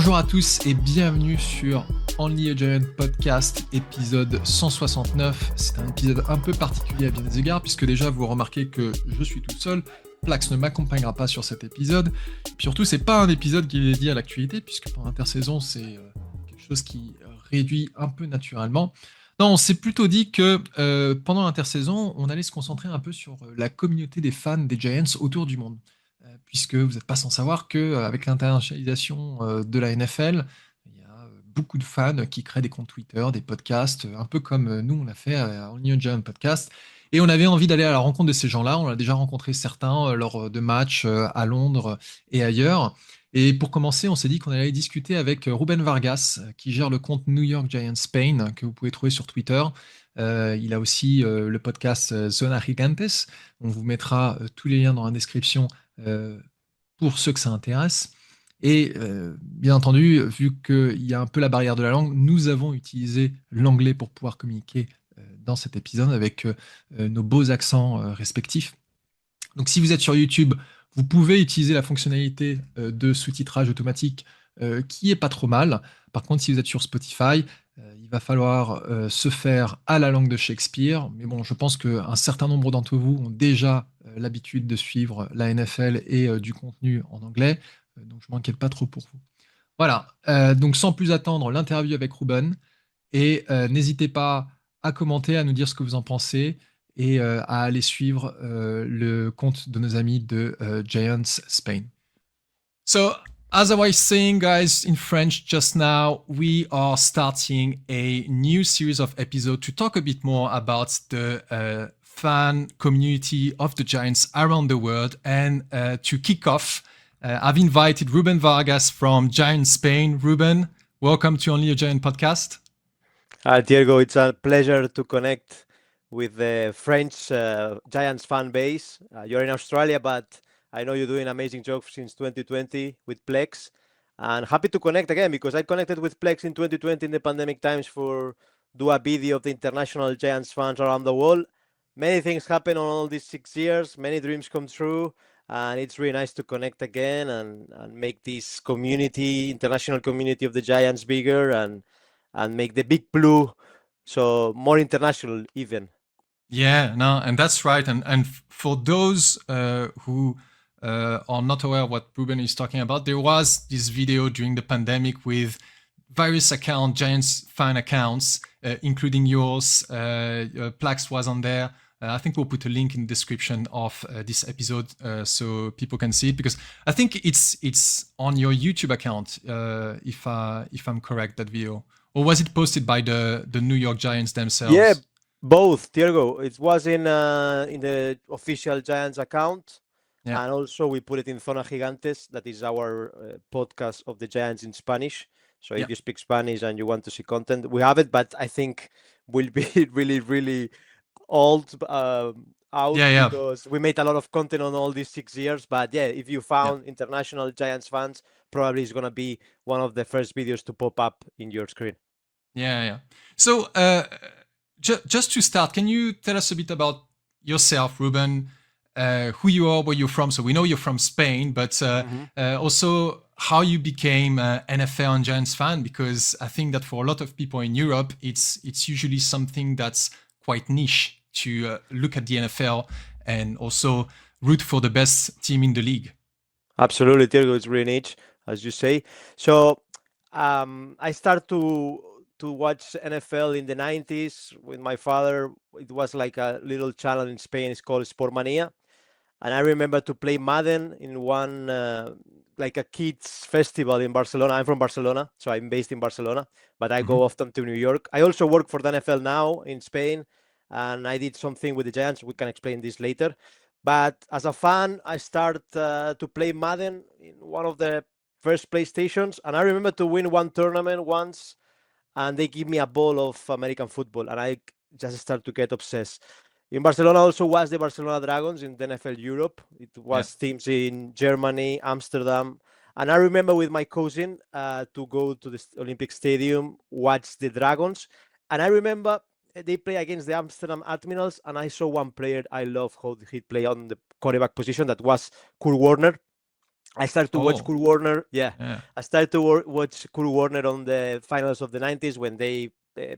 Bonjour à tous et bienvenue sur Only a Giant Podcast, épisode 169. C'est un épisode un peu particulier à bien des égards, puisque déjà vous remarquez que je suis tout seul. Plax ne m'accompagnera pas sur cet épisode. Et puis surtout, c'est pas un épisode qui est dédié à l'actualité, puisque pendant l'intersaison, c'est quelque chose qui réduit un peu naturellement. Non, on s'est plutôt dit que pendant l'intersaison, on allait se concentrer un peu sur la communauté des fans des Giants autour du monde. Puisque vous n'êtes pas sans savoir qu'avec l'internationalisation de la NFL, il y a beaucoup de fans qui créent des comptes Twitter, des podcasts, un peu comme nous on l'a fait à Only a Giant Podcast. Et on avait envie d'aller à la rencontre de ces gens-là. On a déjà rencontré certains lors de matchs à Londres et ailleurs. Et pour commencer, on s'est dit qu'on allait discuter avec Ruben Vargas, qui gère le compte New York Giants Spain, que vous pouvez trouver sur Twitter. Il a aussi le podcast Zona, Gigantes. On vous mettra tous les liens dans la description pour ceux que ça intéresse. Et bien entendu, vu qu'il y a un peu la barrière de la langue, nous avons utilisé l'anglais pour pouvoir communiquer dans cet épisode avec nos beaux accents respectifs. Donc si vous êtes sur YouTube, vous pouvez utiliser la fonctionnalité de sous-titrage automatique qui est pas trop mal. Par contre, si vous êtes sur Spotify, il va falloir se faire à la langue de Shakespeare. Mais bon, je pense qu'un certain nombre d'entre vous ont déjà l'habitude de suivre la NFL et du contenu en anglais. Donc je m'inquiète pas trop pour vous. Voilà, donc sans plus attendre, l'interview avec Ruben. Et n'hésitez pas à commenter, à nous dire ce que vous en pensez et à aller suivre le compte de nos amis de Giants Spain. So, as I was saying, guys, in French just now, we are starting a new series of episodes to talk a bit more about the fan community of the Giants around the world. And to kick off, I've invited Ruben Vargas from Giants Spain. Ruben, welcome to Only a Giant podcast. Hi, Thiergow. It's a pleasure to connect with the French Giants fan base. You're in Australia, but I know you're doing amazing jobs since 2020 with Plex. And happy to connect again because I connected with Plex in 2020 in the pandemic times for do a video of the international Giants fans around the world. Many things happen on all these 6 years. Many dreams come true. And it's really nice to connect again and make this community, international community of the Giants bigger and make the big blue so more international even. Yeah, no, and that's right. And for those who are not aware of what Ruben is talking about, there was this video during the pandemic with various accounts, Giants fan accounts, including yours. Plax was on there. I think we'll put a link in the description of this episode so people can see it, because I think it's on your YouTube account, if I'm correct, that video. Or was it posted by the New York Giants themselves? Yeah, both, Thiergow. It was in the official Giants account. Yeah. And also we put it in Zona Gigantes, that is our podcast of the Giants in Spanish. So if you speak Spanish and you want to see content, we have it, but I think will be really, really old out because we made a lot of content on all these 6 years. But yeah, if you found international Giants fans, probably it's going to be one of the first videos to pop up in your screen. Yeah. So just to start, can you tell us a bit about yourself, Ruben, who you are, where you're from? So we know you're from Spain, but also how you became an NFL and Giants fan, because I think that for a lot of people in Europe, it's usually something that's quite niche to look at the NFL and also root for the best team in the league. Absolutely, Thiergow, it's really niche, as you say. So I started to watch NFL in the 90s with my father. It was like a little channel in Spain. It's called Sportmania. And I remember to play Madden in one, like a kids festival in Barcelona. I'm from Barcelona, so I'm based in Barcelona, but I go often to New York. I also work for the NFL now in Spain, and I did something with the Giants. We can explain this later. But as a fan, I started to play Madden in one of the first PlayStations. And I remember to win one tournament once, and they give me a ball of American football, and I just started to get obsessed. In Barcelona also was the Barcelona Dragons in the NFL Europe. It was teams in Germany, Amsterdam. And I remember with my cousin to go to the Olympic Stadium, watch the Dragons. And I remember they play against the Amsterdam Admirals, and I saw one player I love how he played on the quarterback position. That was Kurt Warner. I started to watch Oh, Kurt Warner. Yeah, yeah. I started to watch Kurt Warner on the finals of the 90s when they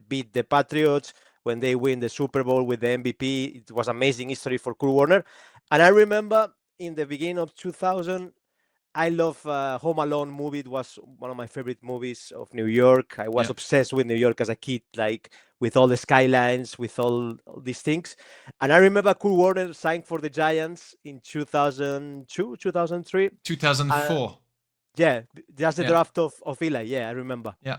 beat the Patriots, when they win the Super Bowl with the MVP. It was amazing history for Kurt Warner. And I remember in the beginning of 2000, I love Home Alone movie. It was one of my favorite movies of New York. I was Yeah. obsessed with New York as a kid, like with all the skylines, with all these things. And I remember Kurt Warner signed for the Giants in 2002, 2003. Uh, 2004. yeah, just the Yeah. draft of Eli. Yeah, I remember. Yeah.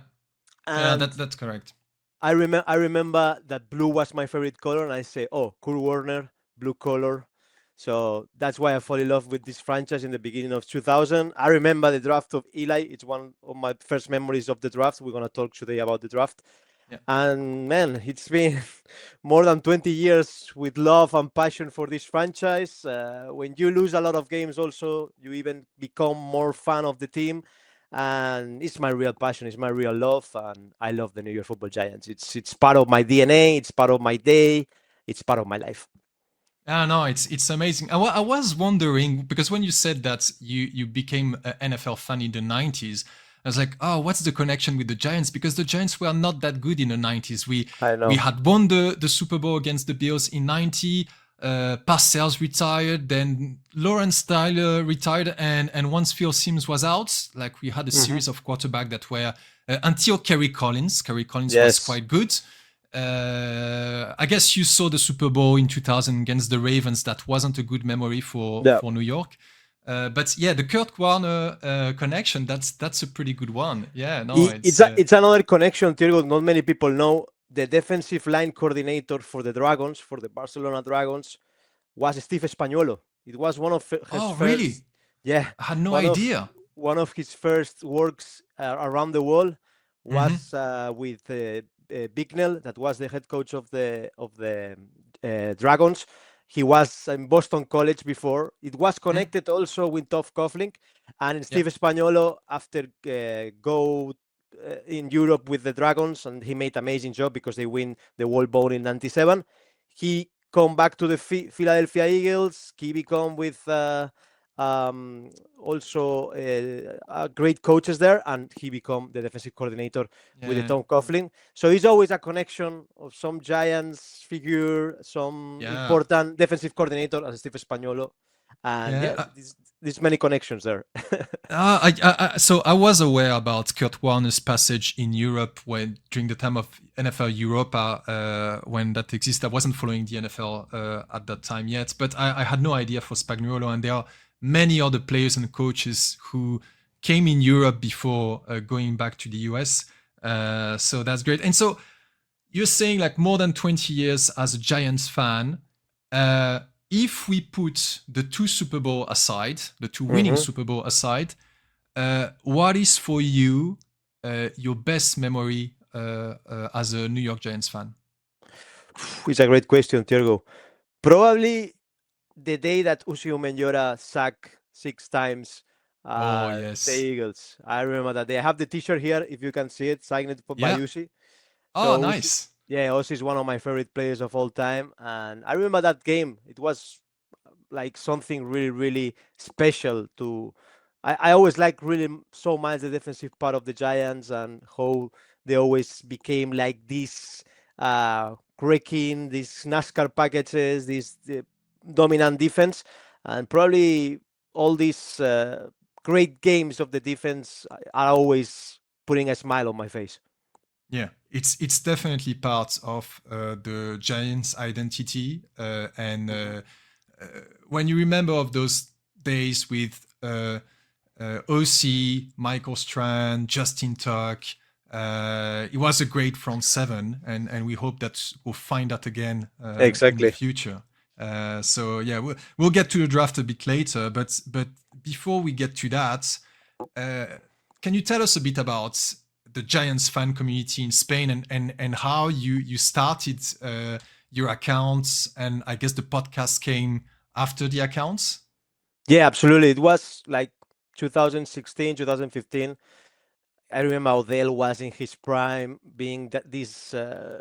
Yeah, And that's correct. I remember that blue was my favorite color, and I say, oh, Kurt Warner, blue color. So that's why I fell in love with this franchise in the beginning of 2000. I remember the draft of Eli. It's one of my first memories of the draft. We're gonna talk today about the draft. Yeah. And man, it's been more than 20 years with love and passion for this franchise. When you lose a lot of games, also, you even become more fan of the team. And it's my real passion, it's my real love. And I love the New York Football Giants. It's part of my DNA, it's part of my day, it's part of my life. Ah, no, it's amazing. I was wondering because when you said that you became an NFL fan in the 90s, I was like, oh, what's the connection with the Giants? Because the Giants were not that good in the 90s. I We know. had won the Super Bowl against the Bills in 90. Parcells retired, then Lawrence Tyler retired, and once Phil Simms was out, like we had a Hmm. series of quarterbacks that were until Kerry Collins. Kerry Collins was Yes. quite good. I guess you saw the Super Bowl in 2000 against the Ravens. That wasn't a good memory Yeah. for New York. But yeah, the Kurt Warner connection, that's a pretty good one. Yeah, no, It's it's it's another connection, Thiergow. Not many people know the defensive line coordinator for the Dragons, for the Barcelona Dragons, was Steve Spagnuolo. It was one of his oh, really? first, yeah, I had no one of idea. one of his first works around the world Hmm. was with Bignell, that was the head coach of the Dragons. He was in Boston College before. It was Mm. connected also with Tov Coughlin, and Yeah, Steve Spagnuolo after go in Europe with the Dragons, and he made amazing job because they win the World Bowl in '97. He come back to the Philadelphia Eagles. He become with also great coaches there, and he become the defensive coordinator with the yeah, Tom Coughlin. So it's always a connection of some Giants figure, some yeah, important defensive coordinator as Steve Spagnuolo, and yeah. yeah, there's many connections there. So I was aware about Kurt Warner's passage in Europe when during the time of NFL Europa when that existed. I wasn't following the NFL at that time yet, but I had no idea for Spagnuolo, and there are many other players and coaches who came in Europe before going back to the US. So that's great. And so you're saying like more than 20 years as a Giants fan. Uh, if we put the two Super Bowl aside, the two winning Mhm. Super Bowl aside, what is for you your best memory as a New York Giants fan? It's a great question, Thiergow. Probably the day that Uzi Umenyora sacked 6 times Oh the yes, Eagles. I remember that day. I have the T-shirt here, if you can see it, signed by yeah. Uzi. Oh So Uzi, nice. yeah, Uzi is one of my favorite players of all time, and I remember that game. It was like something really, really special to. I always like really so much the defensive part of the Giants and how they always became like this breaking these NASCAR packages, this dominant defense, and probably all these great games of the defense are always putting a smile on my face. Yeah, it's definitely part of the Giants' identity, and uh, when you remember of those days with OC, Michael Strand, Justin Tuck, it was a great front seven, and we hope that we'll find that again in the Exactly. future. So yeah, we'll get to the draft a bit later, but before we get to that, uh, can you tell us a bit about the Giants fan community in Spain and how you started your accounts, and I guess the podcast came after the accounts? Yeah, absolutely. It was like 2016, 2015. I remember Odell was in his prime, being this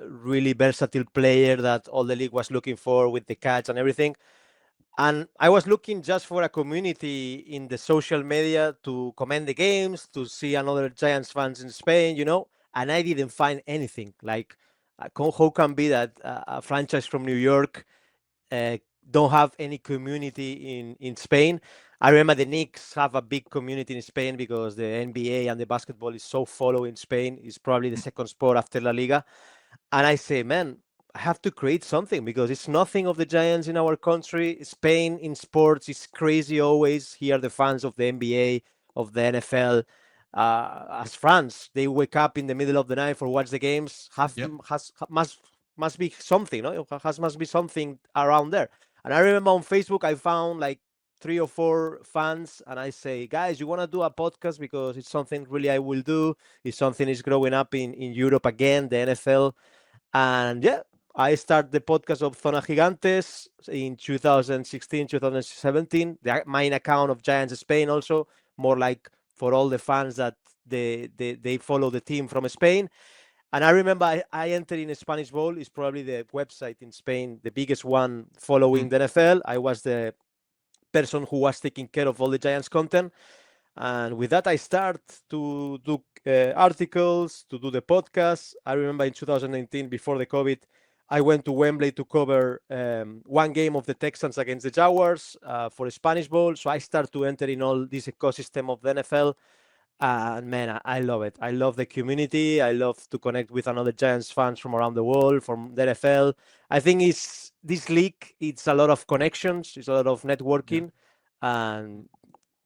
really versatile player that all the league was looking for with the catch and everything. And I was looking just for a community in the social media to comment the games, to see another Giants fans in Spain, and I didn't find anything. Like, how can be that a franchise from New York uh, don't have any community in Spain? I remember the Knicks have a big community in Spain because the NBA and the basketball is so followed in Spain. It's probably the second sport after La Liga. And I say, man, I have to create something because it's nothing of the Giants in our country. Spain in sports is crazy always. Here, the fans of the NBA, of the NFL, as fans, they wake up in the middle of the night for watch the games. Yep. Must be something, no? Must be something around there. And I remember on Facebook, I found like 3 or 4 fans, and I say, guys, you want to do a podcast because it's something really I will do. It's something is growing up in Europe again, the NFL. And yeah, I started the podcast of Zona Gigantes in 2016, 2017. The main account of Giants Spain also, more like for all the fans that they follow the team from Spain. And I remember I entered in a Spanish Bowl. It's probably the website in Spain, the biggest one following the NFL. I was the person who was taking care of all the Giants content. And with that, I start to do articles, to do the podcast. I remember in 2019, before the COVID, I went to Wembley to cover one game of the Texans against the Jaguars for a Spanish Bowl. So I start to enter in all this ecosystem of the NFL. And man, I love it. I love the community. I love to connect with another Giants fans from around the world, from the NFL. I think it's this league. It's a lot of connections. It's a lot of networking, and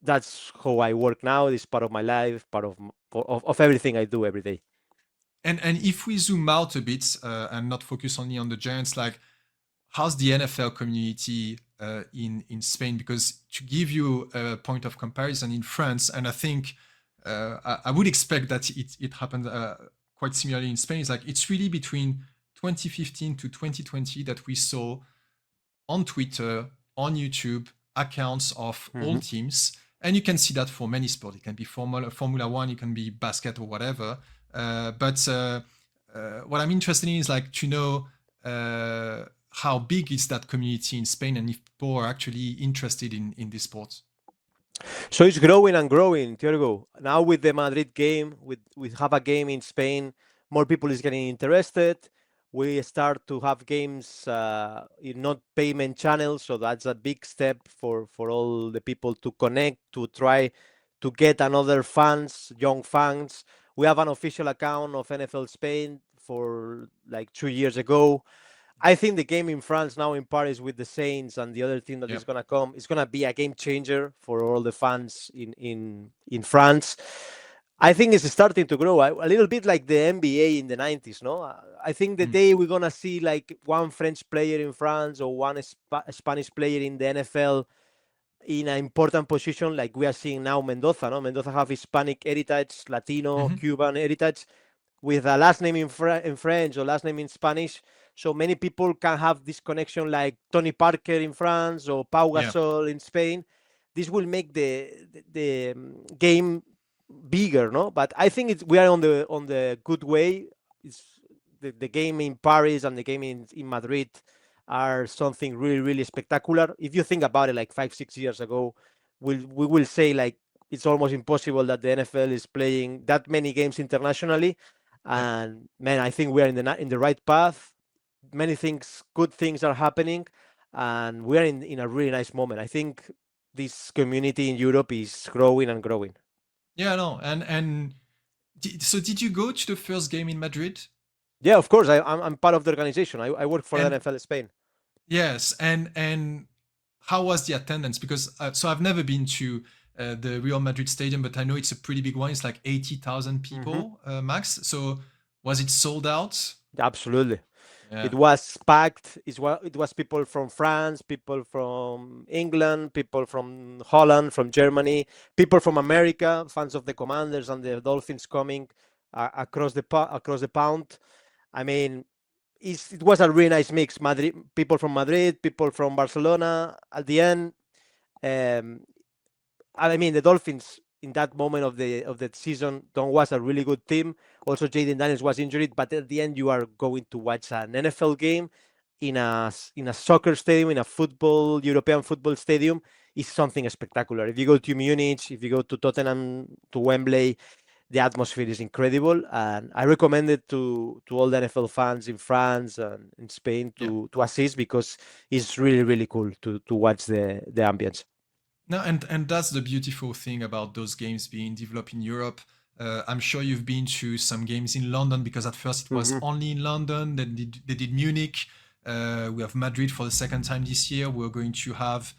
that's how I work now. It's part of my life, part of everything I do every day. And if we zoom out a bit and not focus only on the Giants, like how's the NFL community in Spain? Because to give you a point of comparison in France, and I think I would expect that it happened quite similarly in Spain. It's really between 2015 to 2020 that we saw on Twitter, on YouTube, accounts of all teams. And you can see that for many sports. It can be Formula One, it can be basket or whatever. But what I'm interested in is to know how big is that community in Spain and if people are actually interested in this sport. So it's growing and growing, Thiergow. Now with the Madrid game, we have a game in Spain, more people is getting interested. We start to have games in not payment channels, so that's a big step for all the people to connect, to try to get another fans, young fans. We have an official account of NFL Spain for like 2 years ago. I think the game in France now in Paris with the Saints and the other team that is going to come is going to be a game changer for all the fans in France. I think it's starting to grow a little bit like the NBA in the 90s, no? I think the day we're going to see like one French player in France or one Spanish player in the NFL in an important position like we are seeing now Mendoza, no? Mendoza have Hispanic heritage, Latino, Cuban heritage with a last name in French or last name in Spanish. So many people can have this connection like Tony Parker in France or Pau Gasol in Spain. This will make the game bigger, no? But I think we are on the good way. It's the game in Paris and the game in Madrid are something really, really spectacular. If you think about it, like 5-6 years ago, we will say like it's almost impossible that the NFL is playing that many games internationally. And man, I think we are in the right path. Many things, good things are happening, and we are in a really nice moment. I think this community in Europe is growing and growing. Yeah, no, and so did you go to the first game in Madrid? Yeah, of course. I'm part of the organization. I work for the NFL Spain. Yes, and how was the attendance? Because so I've never been to the Real Madrid stadium, but I know it's a pretty big one. It's like 80,000 people max. So was it sold out? Absolutely. Yeah. It was packed. It was people from France, people from England, people from Holland, from Germany, people from America, fans of the Commanders and the Dolphins coming across the pond. I mean, it was a really nice mix. People from Madrid, people from Barcelona. At the end, I mean, the Dolphins in that moment of the season was a really good team. Also, Jaden Daniels was injured, but at the end, you are going to watch an NFL game in a soccer stadium, in a European football stadium, is something spectacular. If you go to Munich, if you go to Tottenham, to Wembley, the atmosphere is incredible, and I recommend it to all the NFL fans in France and in Spain to assist, because it's really, really cool to watch the ambience. No, and that's the beautiful thing about those games being developed in Europe. I'm sure you've been to some games in London, because at first it was only in London. Then they did Munich. We have Madrid for the second time this year. We're going to have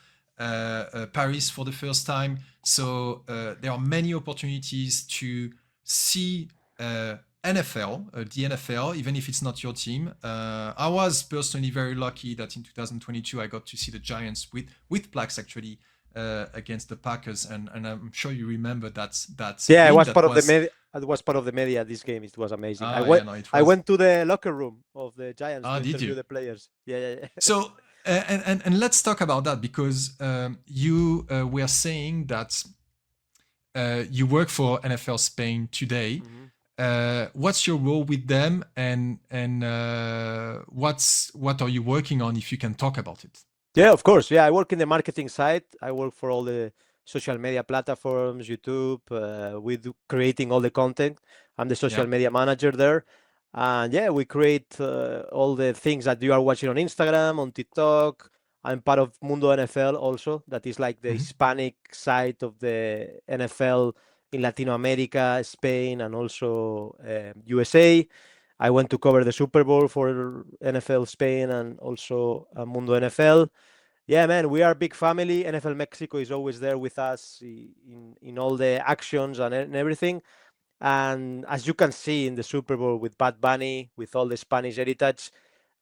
Paris for the first time. So there are many opportunities to see NFL, the NFL, even if it's not your team. I was personally very lucky that in 2022 I got to see the Giants with Plaques actually against the Packers, and I'm sure you remember that. Yeah, it was part of the media. It was part of the media. This game, it was amazing. I went to the locker room of the Giants to interview the players. Yeah. So and let's talk about that, because you were saying that you work for NFL Spain today. What's your role with them, and what are you working on, if you can talk about it? Yeah, of course. Yeah, I work in the marketing side. I work for all the social media platforms, YouTube, with creating all the content. I'm the social media manager there. And yeah, we create all the things that you are watching on Instagram, on TikTok. I'm part of Mundo NFL also. That is like the Hispanic side of the NFL in Latin America, Spain, and also USA. I went to cover the Super Bowl for NFL Spain and also Mundo NFL. Yeah, man, we are a big family. NFL Mexico is always there with us in all the actions and everything. And as you can see in the Super Bowl with Bad Bunny, with all the Spanish heritage,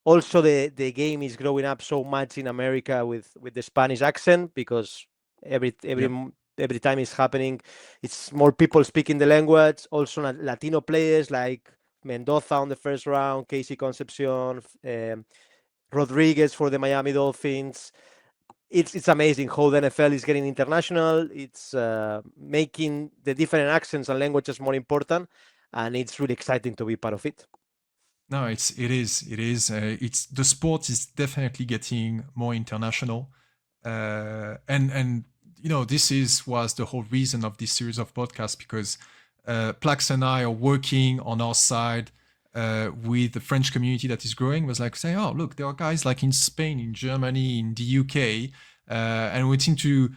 also the game is growing up so much in America with the Spanish accent, because every time it's happening, it's more people speaking the language. Also Latino players like Mendoza on the first round, Casey Concepcion, Rodriguez for the Miami Dolphins. It's amazing how the NFL is getting international. It's making the different accents and languages more important, and it's really exciting to be part of it. No, it is. It's the sport is definitely getting more international, and this was the whole reason of this series of podcasts, because Plax and I are working on our side with the French community that is growing. Was like saying, oh look, there are guys like in Spain, in Germany, in the UK, and we seem to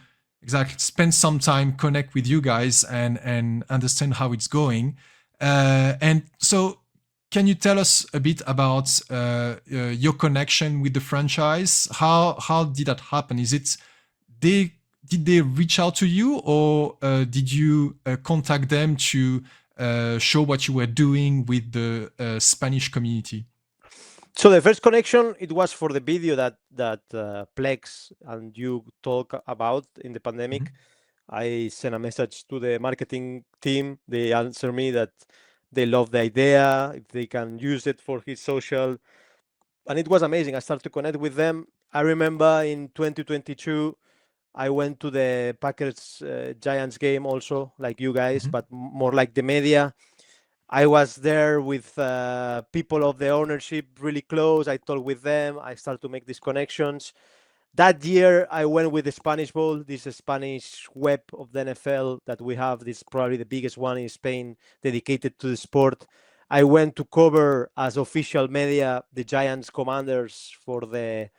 spend some time, connect with you guys, and understand how it's going, and so. Can you tell us a bit about your connection with the franchise? How did that happen? Did they reach out to you, or did you contact them to show what you were doing with the Spanish community? So the first connection, it was for the video that Plex and you talk about in the pandemic. I sent a message to the marketing team. They answered me that they love the idea, if they can use it for his social. And it was amazing. I started to connect with them. I remember in 2022, I went to the Packers Giants game also, like you guys, but more like the media. I was there with people of the ownership really close. I talked with them. I started to make these connections. That year, I went with the Spanish Bowl, this Spanish web of the NFL that we have. This is probably the biggest one in Spain dedicated to the sport. I went to cover as official media the Giants Commanders for the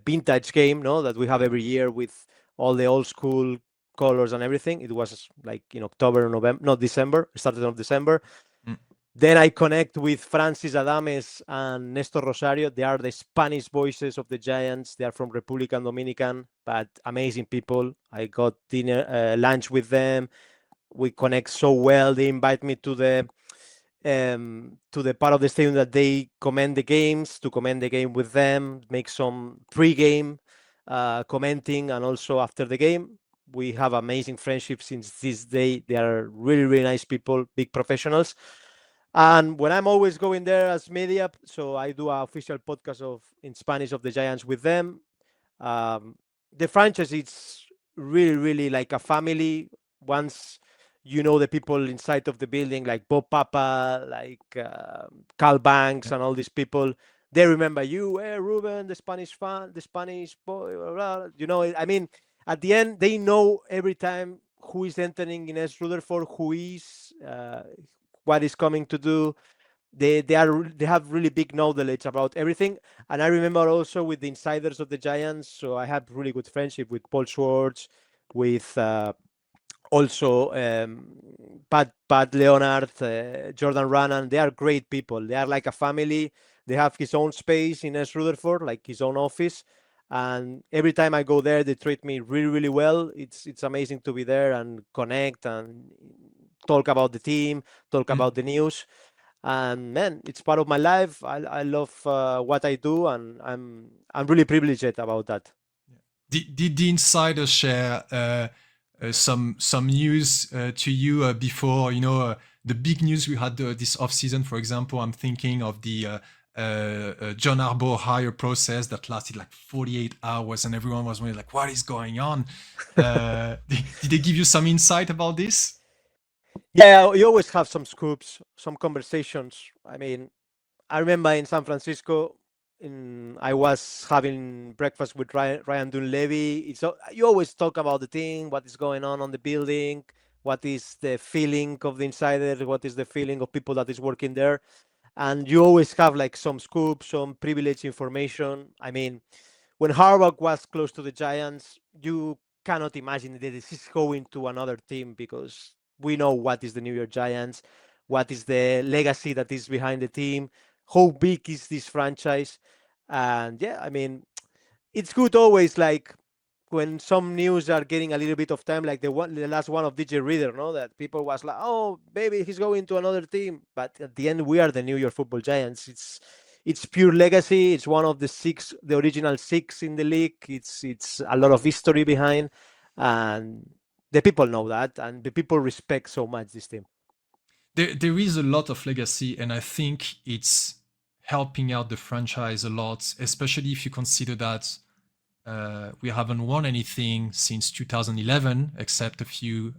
vintage game, that we have every year with all the old school colors and everything. It was like in October, November, not December. It started in December. Then I connect with Francis Adames and Nestor Rosario. They are the Spanish voices of the Giants. They are from Republican Dominican, but amazing people. I got lunch with them. We connect so well. They invite me to the part of the stadium that they comment the games, to comment the game with them, make some pre-game commenting, and also after the game. We have amazing friendships since this day. They are really, really nice people, big professionals. And when I'm always going there as media, so I do an official podcast in Spanish of the Giants with them. The franchise is really, really like a family. Once you know the people inside of the building, like Bob Papa, like Carl Banks, Yeah. and all these people. They remember you, hey, Ruben, the Spanish fan, the Spanish boy, blah, blah. You know, I mean, at the end, they know every time who is entering in S. Rutherford, who is, what is coming to do. They have really big knowledge about everything. And I remember also with the insiders of the Giants, so I had really good friendship with Paul Schwartz, with also Pat Leonard, Jordan Rannan. They are great people. They are like a family. They have his own space in S. Rutherford, like his own office. And every time I go there, they treat me really, really well. It's amazing to be there and connect and talk about the team, talk Mm. about the news. And man, it's part of my life. I love what I do, and I'm really privileged about that. Did the insider share some news to you before the big news we had this off season? For example, I'm thinking of the John Harbaugh hire process that lasted like 48 hours, and everyone was really like, "What is going on?" Did they give you some insight about this? Yeah, you always have some scoops, some conversations. I mean, I remember in San Francisco, I was having breakfast with Ryan Dunleavy. You always talk about the thing, what is going on the building, what is the feeling of the insider, what is the feeling of people that is working there, and you always have like some scoop, some privileged information. I mean, when Harbaugh was close to the Giants, you cannot imagine that this is going to another team, because we know what is the New York Giants, what is the legacy that is behind the team, how big is this franchise. And yeah, I mean, it's good always, like when some news are getting a little bit of time, like the last one of DJ Reader, no, that people was like, oh, maybe he's going to another team, but at the end, we are the New York Football Giants. It's pure legacy. It's one of the original six in the league. It's a lot of history behind, and the people know that, and the people respect so much this team. There is a lot of legacy, and I think it's helping out the franchise a lot, especially if you consider that we haven't won anything since 2011, except a few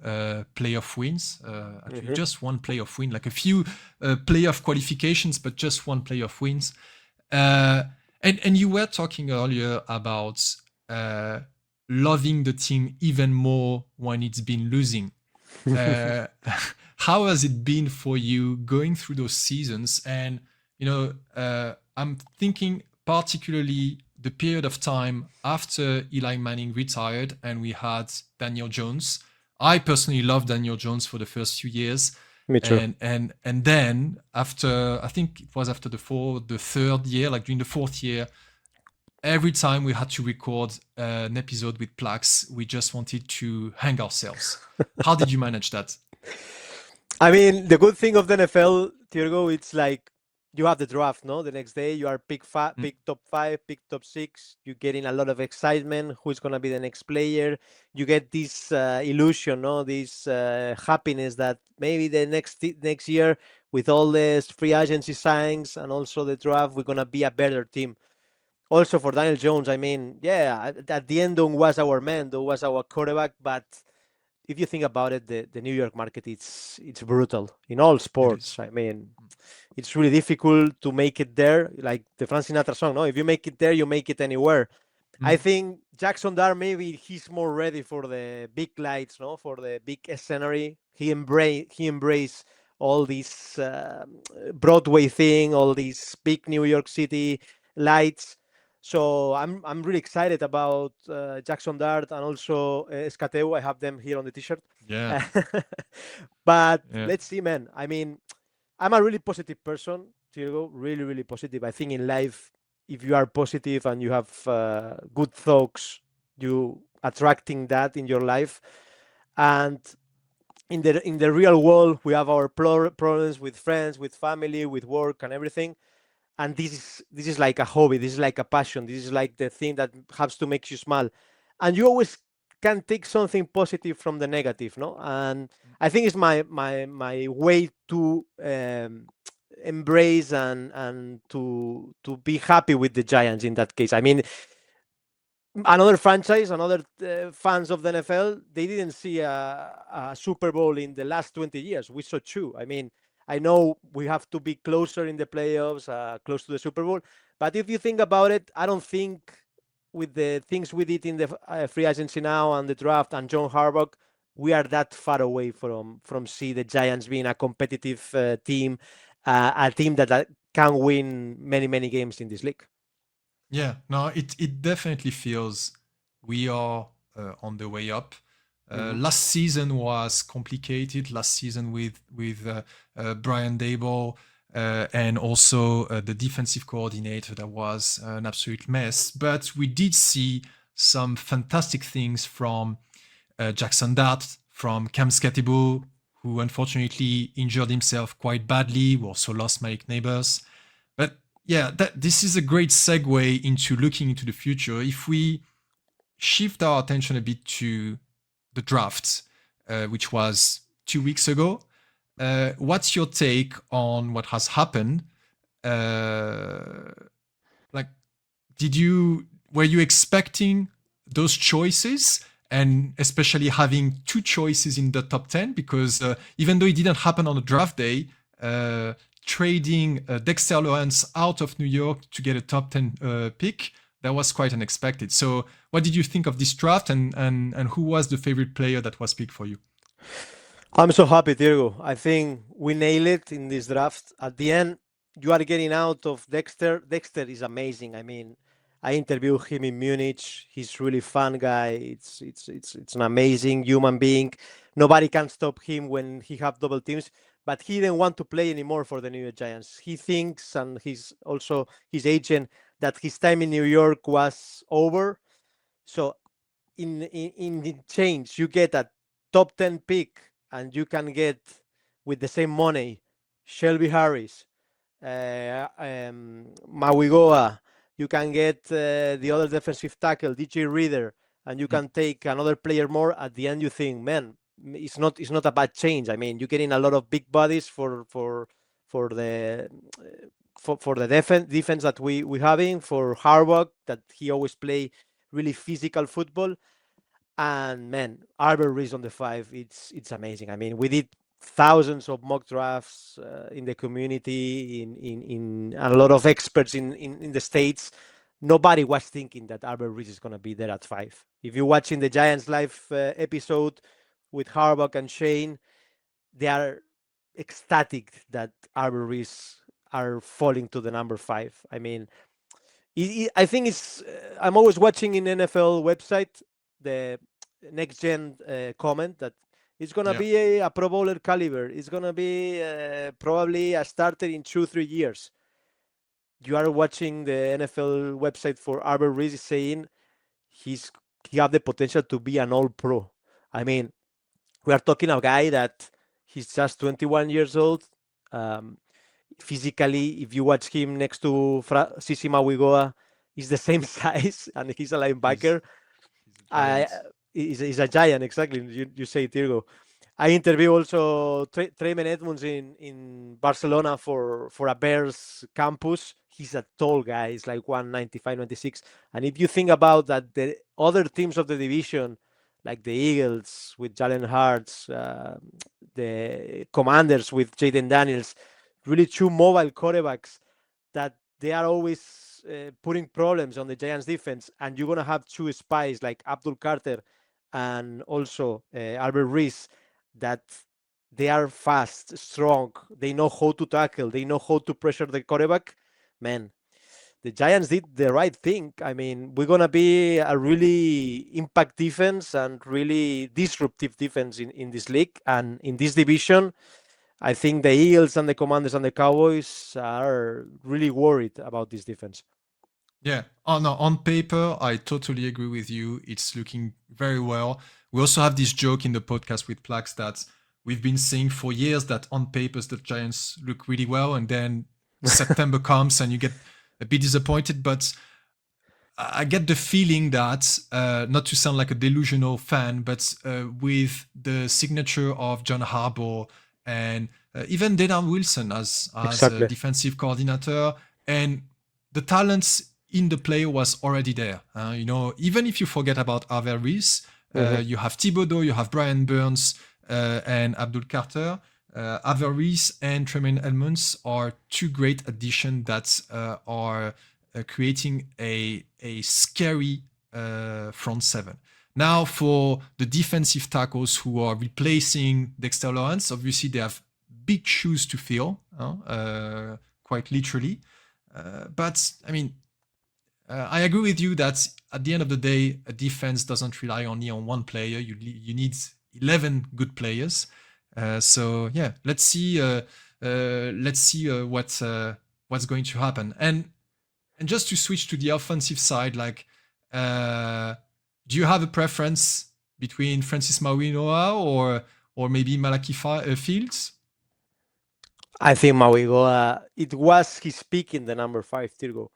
playoff wins. Actually, Mm-hmm. just one playoff win, like a few playoff qualifications, but just one playoff wins. Uh, and you were talking earlier about uh, loving the team even more when it's been losing. Uh, how has it been for you going through those seasons? And I'm thinking particularly the period of time after Eli Manning retired and we had Daniel Jones. I personally loved Daniel Jones for the first few years. Me too. And then after, I think it was after the third year, like during the fourth year, every time we had to record an episode with Plax, we just wanted to hang ourselves. How did you manage that? I mean, the good thing of the NFL, Thiergow, it's like you have the draft, no? The next day you are Mm. pick top five, pick top six. You're getting a lot of excitement. Who's gonna be the next player? You get this illusion, no? This happiness that maybe the next year, with all the free agency signs and also the draft, we're gonna be a better team. Also for Daniel Jones, I mean, yeah, at the end, Don was our man, Don was our quarterback, but if you think about it, the New York market, it's brutal in all It is. sports. I mean, it's really difficult to make it there. Like the Frank Sinatra song, no? If you make it there, you make it anywhere. I Mm. think Jackson Dart, maybe he's more ready for the big lights, no? For the big scenery. He embraced all this Broadway thing, all these big New York City lights. So I'm really excited about Jackson Dart and also Escateu. I have them here on the T-shirt. Yeah. But Yeah. let's see, man. I mean, I'm a really positive person, Thiergo. Really, really positive. I think in life, if you are positive and you have good thoughts, you attracting that in your life. And in the real world, we have our problems with friends, with family, with work, and everything. And this is like a hobby. This is like a passion. This is like the thing that has to make you smile. And you always can take something positive from the negative, no? And I think it's my way to embrace and to be happy with the Giants in that case. I mean, another franchise, another fans of the NFL, they didn't see a Super Bowl in the last 20 years. We saw two. I mean, I know we have to be closer in the playoffs, close to the Super Bowl. But if you think about it, I don't think with the things we did in the free agency now and the draft and John Harbaugh, we are that far away from see the Giants being a competitive team, a team that can win many games in this league. Yeah, no, it definitely feels we are on the way up. Last season was complicated. Last season with Brian Dable and also the defensive coordinator, that was an absolute mess. But we did see some fantastic things from Jackson Dart, from Cam Skatebo, who unfortunately injured himself quite badly. We also lost Malik Neighbors. But yeah, this is a great segue into looking into the future. If we shift our attention a bit to the draft, which was 2 weeks ago, what's your take on what has happened? Like, were you expecting those choices? And especially having two choices in the top 10, because even though it didn't happen on the draft day, trading Dexter Lawrence out of New York to get a top 10 pick, that was quite unexpected. So what did you think of this draft, and who was the favorite player that was picked for you? I'm so happy, Thiergow. I think we nailed it in this draft. At the end, you are getting out of Dexter. Dexter is amazing. I mean, I interviewed him in Munich. He's really fun guy. It's an amazing human being. Nobody can stop him when he have double teams. But he didn't want to play anymore for the New York Giants. He thinks, and he's also his agent, that his time in New York was over. So in the change, you get a top 10 pick, and you can get with the same money Shelby Harris, Mawigoa. You can get the other defensive tackle, DJ Reader, and you can take another player more. At the end, you think, man, it's not a bad change. I mean, you're getting a lot of big bodies for the defense that we having, for Harbaugh, that he always play really physical football. And man, Arbor Reese on the 5, it's amazing. I mean, we did thousands of mock drafts in the community, in a lot of experts in the States. Nobody was thinking that Arbor Reese is going to be there at 5. If you're watching the Giants live episode with Harbaugh and Shane, they are ecstatic that Arbor Reese are falling to the number 5. I mean, I think it's. I'm always watching in NFL website the next gen comment that it's gonna be a Pro Bowler caliber. It's gonna be probably a starter in 2-3 years. You are watching the NFL website for Arbor Reese saying he have the potential to be an All Pro. I mean, we are talking a guy that he's just 21 years old. Physically, if you watch him next to Sisi Mawigoa, he's the same size, and he's a linebacker. He's a giant, exactly. You say, Thiergow. I interviewed also Trayman Edmunds in Barcelona for a Bears campus. He's a tall guy. He's like 195, 96. And if you think about that, the other teams of the division, like the Eagles with Jalen Hurts, the Commanders with Jaden Daniels, really two mobile quarterbacks that they are always putting problems on the Giants defense, and you're going to have two spies like Abdul Carter and also Albert Reese, that they are fast, strong, they know how to tackle, they know how to pressure the quarterback. Man, the Giants did the right thing. I mean, we're going to be a really impact defense and really disruptive defense in this league and in this division. I think the Eagles and the Commanders and the Cowboys are really worried about this defense. Yeah. Oh, no, on paper, I totally agree with you. It's looking very well. We also have this joke in the podcast with Plax that we've been saying for years that on papers the Giants look really well, and then September comes and you get a bit disappointed. But I get the feeling that, not to sound like a delusional fan, but with the signature of John Harbaugh and even Denard Wilson as Exactly. a defensive coordinator, and the talents in the play was already there. Even if you forget about Harvey Reese, you have Thibodeau, you have Brian Burns, and Abdul Carter. Harvey Reese and Tremaine Edmonds are two great additions that are creating a scary front seven. Now, for the defensive tackles who are replacing Dexter Lawrence, obviously they have big shoes to fill, quite literally. But I mean, I agree with you that at the end of the day, a defense doesn't rely only on one player. You need 11 good players. So yeah, let's see what's going to happen. And just to switch to the offensive side, like, do you have a preference between Francis Mawinoa or maybe Malachi Fields? I think Mawinoa, it was his pick in the number 5, Thiergow.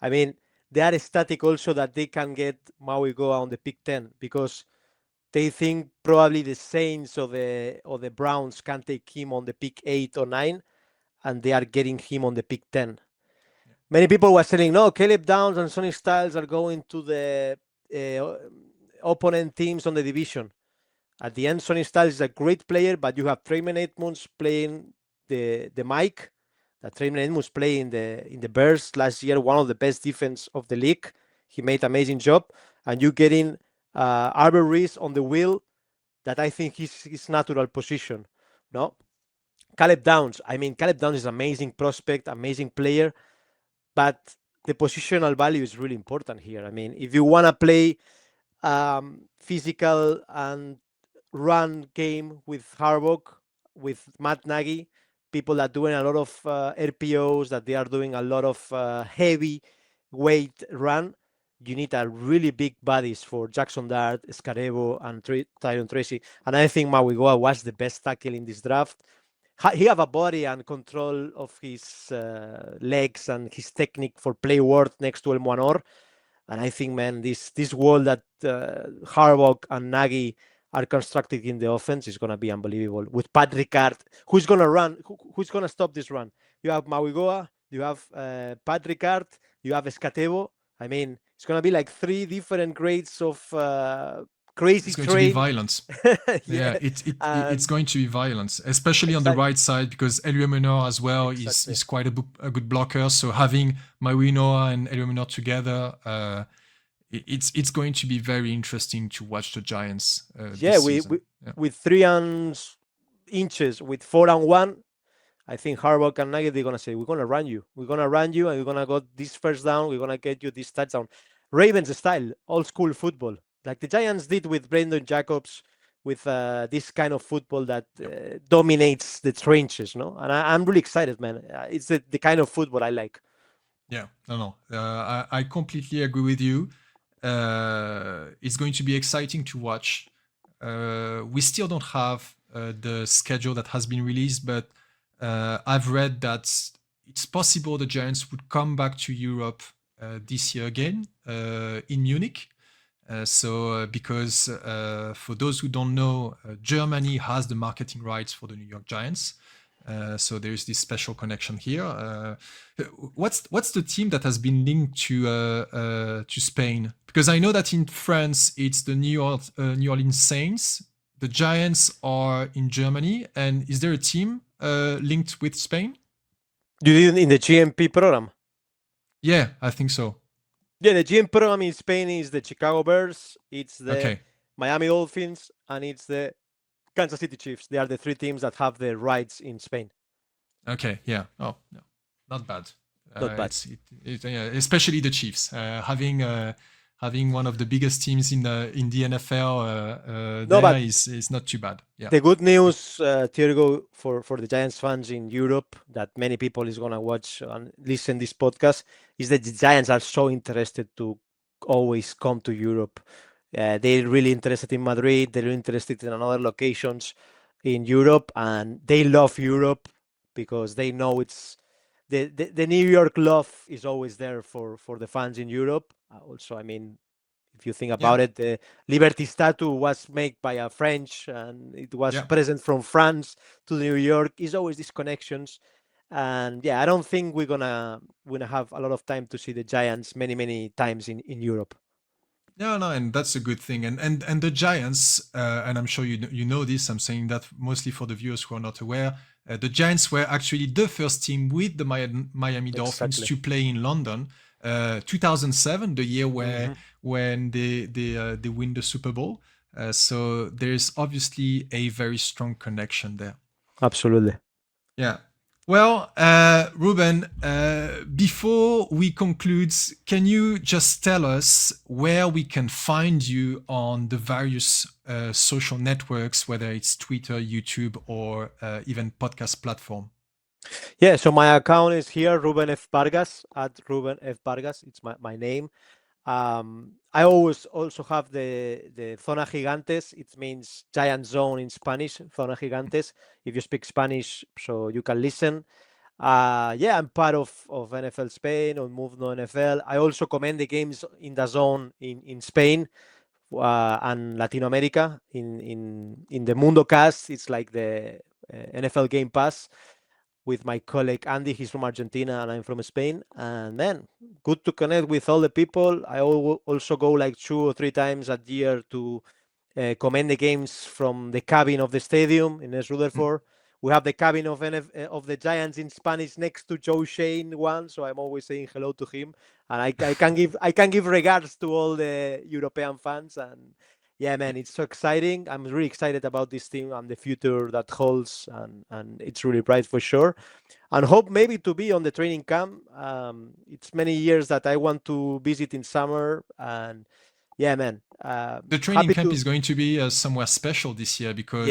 I mean, they are ecstatic also that they can get Mawinoa on the pick 10 because they think probably the Saints or the Browns can take him on the pick 8 or 9, and they are getting him on the pick 10. Yeah. Many people were saying, no, Caleb Downs and Sonny Styles are going to the opponent teams on the division. At the end, Sonny Styles is a great player, but you have Tremaine Edmonds playing the mic. That Tremaine Edmonds playing in the Bears last year, one of the best defense of the league. He made an amazing job, and you getting Harvey Reese on the wheel. That I think is his natural position. No, Caleb Downs. I mean, Caleb Downs is an amazing prospect, amazing player, but the positional value is really important here. I mean, if you want to play physical and run game with Harbaugh, with Matt Nagy, people that are doing a lot of RPOs, that they are doing a lot of heavy weight run, you need a really big bodies for Jackson Dart, Scarebo, and Tyron Tracy. And I think Mawinoa was the best tackle in this draft. He have a body and control of his legs and his technique for play work next to El Moanor. And I think, man, this wall that Harbaugh and Nagy are constructed in the offense is going to be unbelievable. With Pat Ricard, who's going to run? Who's going to stop this run? You have Mawinoa, you have Pat Ricard, you have Escatebo. I mean, it's going to be like 3 different grades of crazy It's going to be violence. Yeah, it's going to be violence, especially on the right side, because Elemenor as well is quite a good blocker. So having Mawinoa and Elemenor together, it's going to be very interesting to watch the Giants. With 3 inches, with 4-1. I think Harbaugh and Nagy, they're going to say, we're going to run you. We're going to run you, and we're going to go this first down. We're going to get you this touchdown. Ravens style, old school football. Like the Giants did with Brandon Jacobs, with this kind of football that dominates the trenches, no? And I'm really excited, man. It's the kind of football I like. Yeah, no. I completely agree with you. It's going to be exciting to watch. We still don't have the schedule that has been released, but I've read that it's possible the Giants would come back to Europe this year again in Munich. Because for those who don't know, Germany has the marketing rights for the New York Giants. So there's this special connection here. What's the team that has been linked to Spain? Because I know that in France it's the New Orleans Saints. The Giants are in Germany, and is there a team linked with Spain? You did in the GMP program? Yeah, I think so. Yeah, the GM program in Spain is the Chicago Bears, it's the Miami Dolphins, and it's the Kansas City Chiefs. They are the 3 teams that have the rights in Spain. Okay, yeah. Oh, no, not bad. Not bad. Especially the Chiefs, having one of the biggest teams in the NFL is not too bad. Yeah. The good news, Thiergow, for the Giants fans in Europe, that many people is going to watch and listen this podcast, is that the Giants are so interested to always come to Europe. They're really interested in Madrid. They're interested in other locations in Europe, and they love Europe because they know it's the New York love is always there for the fans in Europe. Also, I mean, if you think about it, the Liberty statue was made by a French, and it was present from France to New York. It's always these connections. And yeah, I don't think we're gonna have a lot of time to see the Giants many times in Europe. No, no, and that's a good thing. And the Giants, and I'm sure you know this. I'm saying that mostly for the viewers who are not aware. The Giants were actually the first team with the Miami Dolphins to play in London. 2007, the year when they win the Super Bowl. So there's obviously a very strong connection there. Absolutely. Yeah. Well, Ruben, before we conclude, can you just tell us where we can find you on the various social networks, whether it's Twitter, YouTube, or even podcast platform? Yeah, so my account is here, Ruben F. Vargas, at Ruben F. Vargas. It's my name. I always also have the Zona Gigantes. It means giant zone in Spanish, Zona Gigantes. If you speak Spanish, so you can listen. Yeah, I'm part of NFL Spain or Move No NFL. I also comment the games in the zone in Spain and Latin America. In the Mundo Cast, it's like the NFL Game Pass with my colleague Andy. He's from Argentina and I'm from Spain. And then good to connect with all the people. I also go like 2 or 3 times a year to comment the games from the cabin of the stadium in Rutherford. We have the cabin of the Giants in Spanish next to Joe Shane one, so I'm always saying hello to him. And I can give regards to all the European fans. And yeah, man, it's so exciting. I'm really excited about this team and the future that holds, and it's really bright for sure. And hope maybe to be on the training camp. It's many years that I want to visit in summer, and yeah, man. The training camp is going to be somewhere special this year because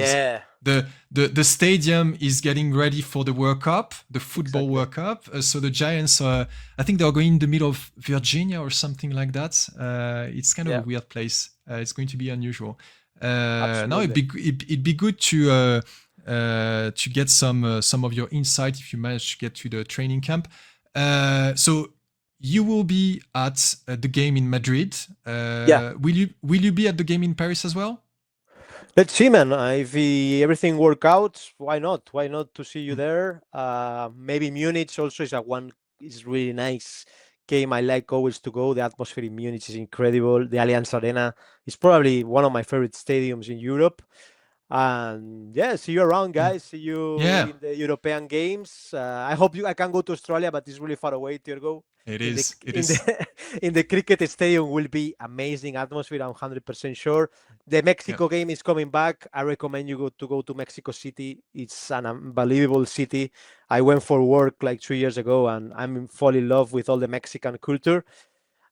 the stadium is getting ready for the World Cup, the football World Cup. So the Giants, I think they are going in the middle of Virginia or something like that. It's kind of a weird place. It's going to be unusual. Now it'd be good to get some of your insight if you manage to get to the training camp. So you will be at the game in Madrid. Will you be at the game in Paris as well? Let's see, man. If everything work out, why not? Why not to see you there? Maybe Munich also is really nice game. I like always to go. The atmosphere in Munich is incredible. The Allianz Arena is probably one of my favorite stadiums in Europe. And yeah, see you around, guys. See you in the European games. I hope I can go to Australia, but it's really far away, Thiergow. It is. In the cricket stadium will be amazing atmosphere. I'm 100% sure. The Mexico game is coming back. I recommend you go to Mexico City. It's an unbelievable city. I went for work like 3 years ago, and I'm fall in love with all the Mexican culture.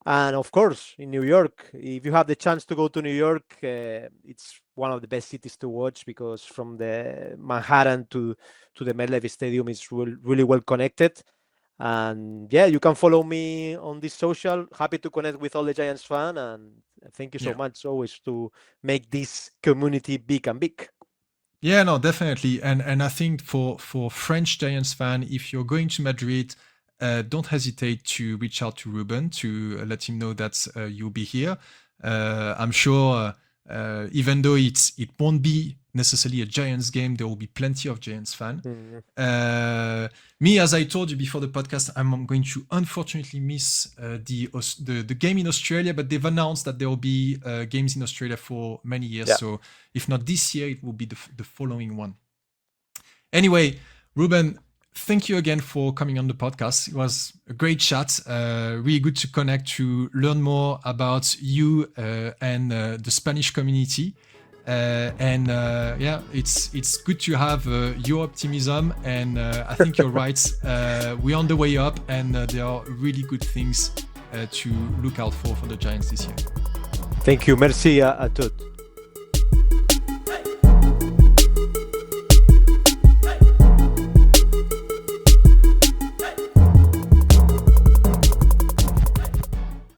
And of course, in New York, if you have the chance to go to New York, it's one of the best cities to watch because from the Manhattan to the MetLife Stadium is really well connected. And yeah, you can follow me on this social. Happy to connect with all the Giants fans, and thank you so much always to make this community big and big. Yeah, no, definitely. And I think for French Giants fan, if you're going to Madrid, don't hesitate to reach out to Ruben to let him know that you'll be here. I'm sure even though it won't be necessarily a Giants game, there will be plenty of Giants fans. Me, as I told you before the podcast, I'm going to unfortunately miss the game in Australia, but they've announced that there will be games in Australia for many years. So if not this year, it will be the following one. Anyway, Ruben, thank you again for coming on the podcast. It was a great chat. Really good to connect, to learn more about you and the Spanish community. It's good to have your optimism. And I think you're right. We're on the way up, and there are really good things to look out for the Giants this year. Thank you. Merci à tous.